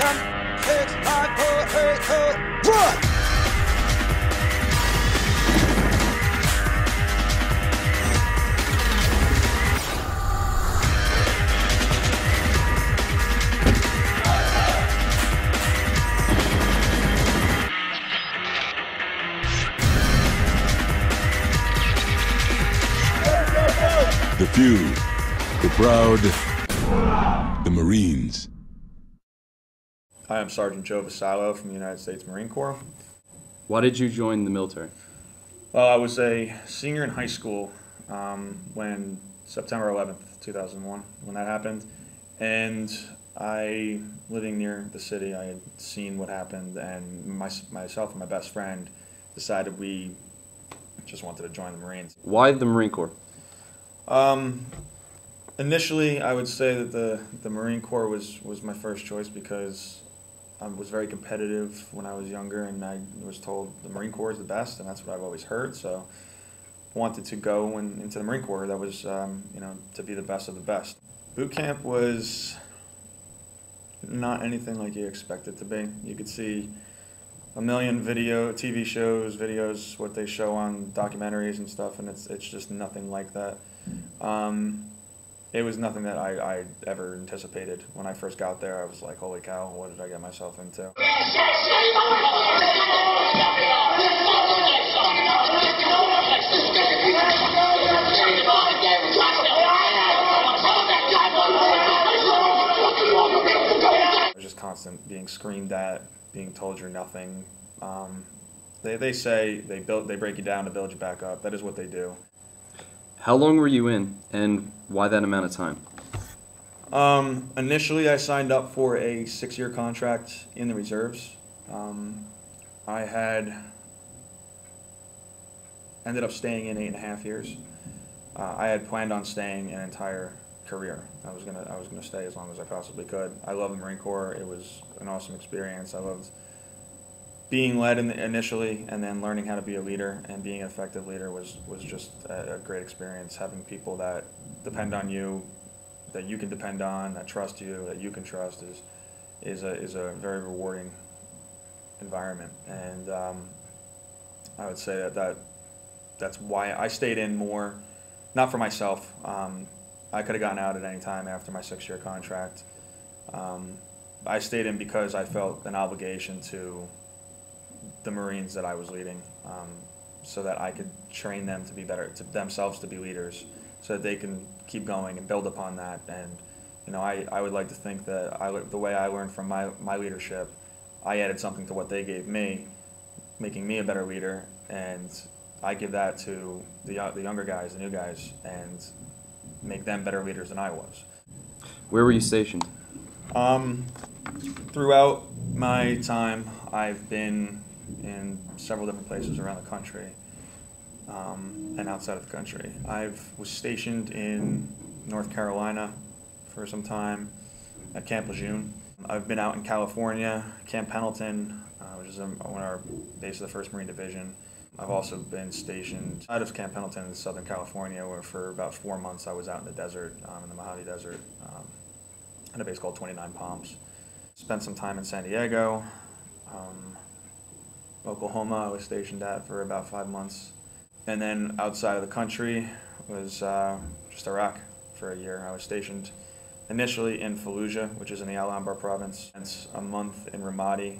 7, 6, 5, 4, 3, 2, run! The few, the proud, the Marines. Hi, I'm Sergeant Joe Vassallo from the United States Marine Corps. Why did you join the military? Well, I was a senior in high school when September 11th, 2001, when that happened. And living near the city, I had seen what happened, and myself and my best friend decided we just wanted to join the Marines. Why the Marine Corps? Initially, I would say that the Marine Corps was my first choice because I was very competitive when I was younger, and I was told the Marine Corps is the best, and that's what I've always heard. So I wanted to go into the Marine Corps. That was, to be the best of the best. Boot camp was not anything like you expect it to be. You could see a million TV shows, videos, what they show on documentaries and stuff, and it's just nothing like that. It was nothing that I ever anticipated. When I first got there, I was like, holy cow, what did I get myself into? It was just constant being screamed at, being told you're nothing. They say they break you down to build you back up. That is what they do. How long were you in, and why that amount of time? Initially, I signed up for a 6-year contract in the reserves. I had ended up staying in 8.5 years. I had planned on staying an entire career. I was gonna stay as long as I possibly could. I love the Marine Corps. It was an awesome experience. I loved being led initially, and then learning how to be a leader and being an effective leader was just a great experience. Having people that depend on you, that you can depend on, that trust you, that you can trust is a very rewarding environment. And I would say that's why I stayed in more, not for myself. I could have gotten out at any time after my 6-year contract. I stayed in because I felt an obligation to the Marines that I was leading, so that I could train them to be better, to themselves to be leaders, so that they can keep going and build upon that. And I would like to think that the way I learned from my leadership, I added something to what they gave me, making me a better leader, and I give that to the younger guys, the new guys, and make them better leaders than I was. Where were you stationed? Throughout my time, I've been in several different places around the country, and outside of the country. I was stationed in North Carolina for some time at Camp Lejeune. I've been out in California, Camp Pendleton, which is on our base of the 1st Marine Division. I've also been stationed out of Camp Pendleton in Southern California, where for about 4 months I was out in the desert, in the Mojave Desert, at a base called 29 Palms. Spent some time in San Diego. Oklahoma I was stationed at for about 5 months. And then outside of the country was just Iraq for a year. I was stationed initially in Fallujah, which is in the Al-Anbar province, and a month in Ramadi.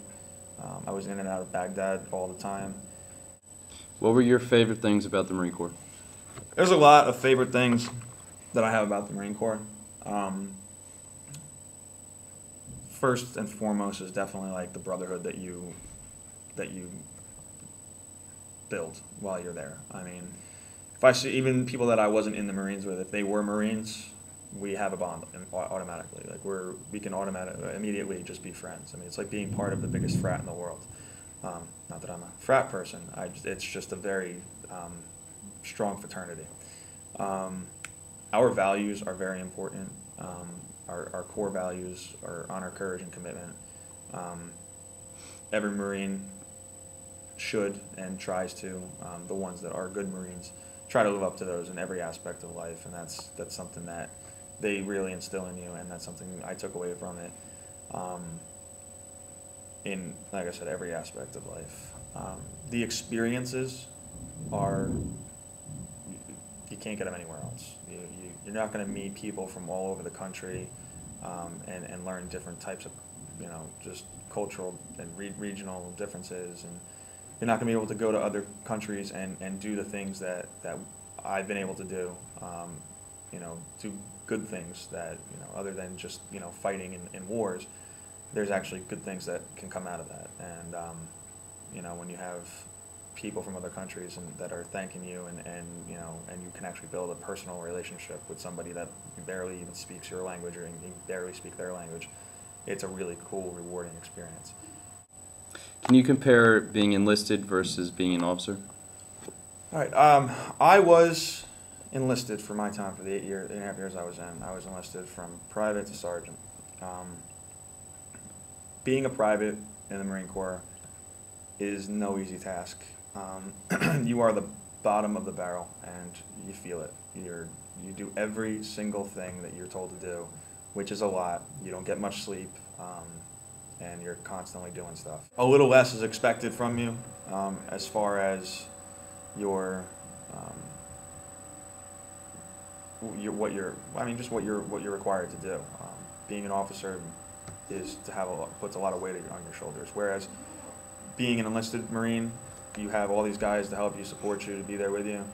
I was in and out of Baghdad all the time. What were your favorite things about the Marine Corps? There's a lot of favorite things that I have about the Marine Corps. First and foremost is definitely like the brotherhood that you build while you're there. I mean, if I see even people that I wasn't in the Marines with, if they were Marines, we have a bond automatically. Like we can immediately just be friends. I mean, it's like being part of the biggest frat in the world. Not that I'm a frat person. It's just a very strong fraternity. Our values are very important. Our core values are honor, courage, and commitment. Every Marine should and tries to, the ones that are good Marines, try to live up to those in every aspect of life, and that's something that they really instill in you, and that's something I took away from it. in, like I said, every aspect of life. The experiences are, you can't get them anywhere else. You're not going to meet people from all over the country and learn different types of, just cultural and regional differences. And you're not going to be able to go to other countries and do the things that I've been able to do, do good things that, other than just, fighting in wars. There's actually good things that can come out of that. And, when you have people from other countries that are thanking you and you can actually build a personal relationship with somebody that barely even speaks your language or you barely speak their language, it's a really cool, rewarding experience. Can you compare being enlisted versus being an officer? All right. I was enlisted for my time for the 8.5 years I was in. I was enlisted from private to sergeant. Being a private in the Marine Corps is no easy task. You are the bottom of the barrel, and you feel it. You do every single thing that you're told to do, which is a lot. You don't get much sleep, and you're constantly doing stuff. A little less is expected from you, as far as what you're required to do. Being an officer is puts a lot of weight on your shoulders, whereas being an enlisted Marine, you have all these guys to help you, support you, to be there with you.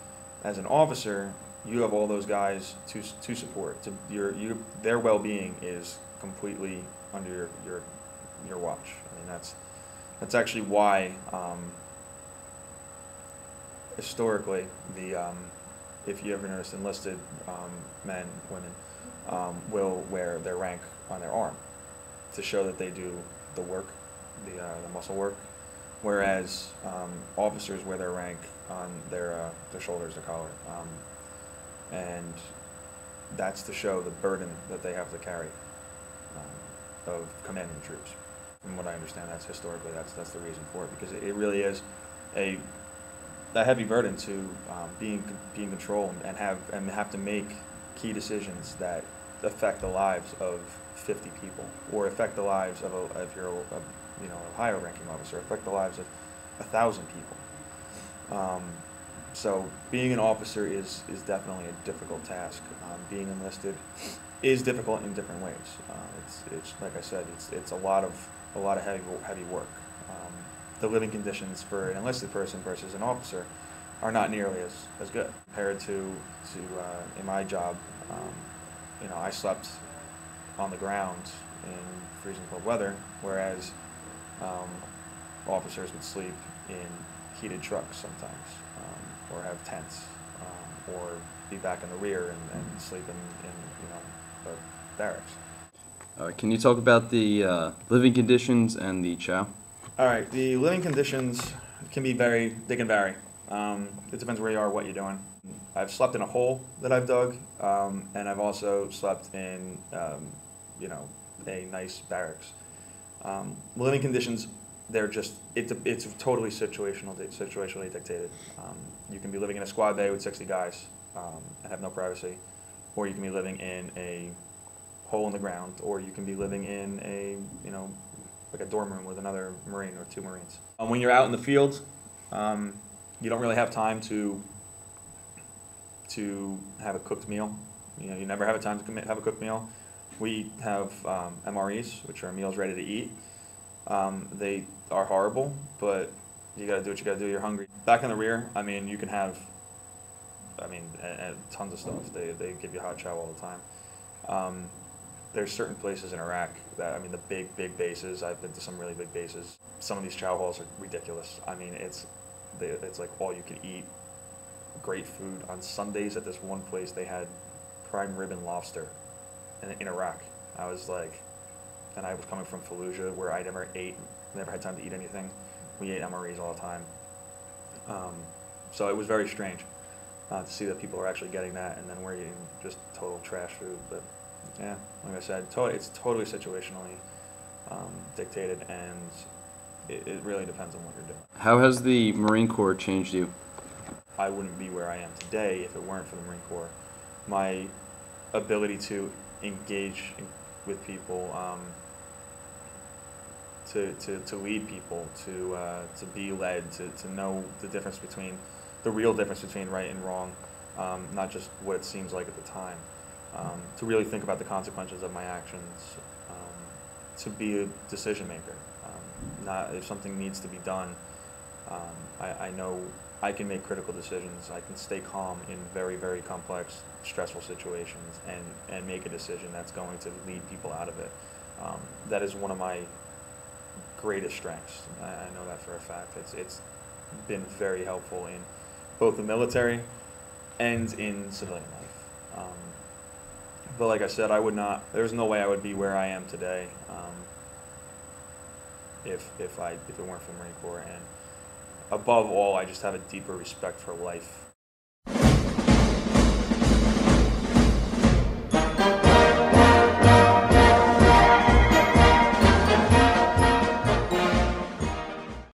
As an officer, you have all those guys to support. Their well-being is completely under your watch. I mean, that's actually why historically if you ever notice, enlisted men, women will wear their rank on their arm to show that they do the work, the muscle work. Whereas officers wear their rank on their shoulders, their collar, and that's to show the burden that they have to carry of commanding the troops. From what I understand, that's historically that's the reason for it, because it really is a heavy burden to be in control and have to make key decisions that affect the lives of 50 people, or affect the lives of if you're a higher ranking officer, affect the lives of 1,000 people. So being an officer is definitely a difficult task. Being enlisted is difficult in different ways. It's like I said, it's a lot of heavy work. The living conditions for an enlisted person versus an officer are not nearly as good compared to in my job. I slept on the ground in freezing cold weather, whereas officers would sleep in heated trucks sometimes, or have tents, or be back in the rear and sleep in the barracks. Can you talk about the living conditions and the chow? All right, the living conditions can vary. It depends where you are, what you're doing. I've slept in a hole that I've dug, and I've also slept in, a nice barracks. Living conditions, it's totally situationally dictated. You can be living in a squad bay with 60 guys and have no privacy, or you can be living in a hole in the ground, or you can be living in like a dorm room with another Marine or 2 Marines. When you're out in the field, you don't really have time to have a cooked meal. You never have a time to have a cooked meal. We have MREs, which are meals ready to eat. They are horrible, but you got to do what you got to do. You're hungry. Back in the rear, you can have, tons of stuff. They give you hot chow all the time. There's certain places in Iraq that, the big bases. I've been to some really big bases. Some of these chow halls are ridiculous. It's like all you can eat. Great food. On Sundays at this one place, they had prime rib and lobster in Iraq. I was coming from Fallujah, where I never had time to eat anything. We ate MREs all the time. So it was very strange to see that people are actually getting that, and then we're eating just total trash food. But yeah, like I said, it's totally situationally dictated, and it really depends on what you're doing. How has the Marine Corps changed you? I wouldn't be where I am today if it weren't for the Marine Corps. My ability to engage with people to lead people, to be led, to know the difference between, the real difference between right and wrong, not just what it seems like at the time, to really think about the consequences of my actions, to be a decision maker. Not if something needs to be done, I know I can make critical decisions. I can stay calm in very, very complex, stressful situations and make a decision that's going to lead people out of it. That is one of my greatest strengths. I know that for a fact. It's been very helpful in both the military and in civilian life. But like I said, there's no way I would be where I am today if it weren't for the Marine Corps. And above all, I just have a deeper respect for life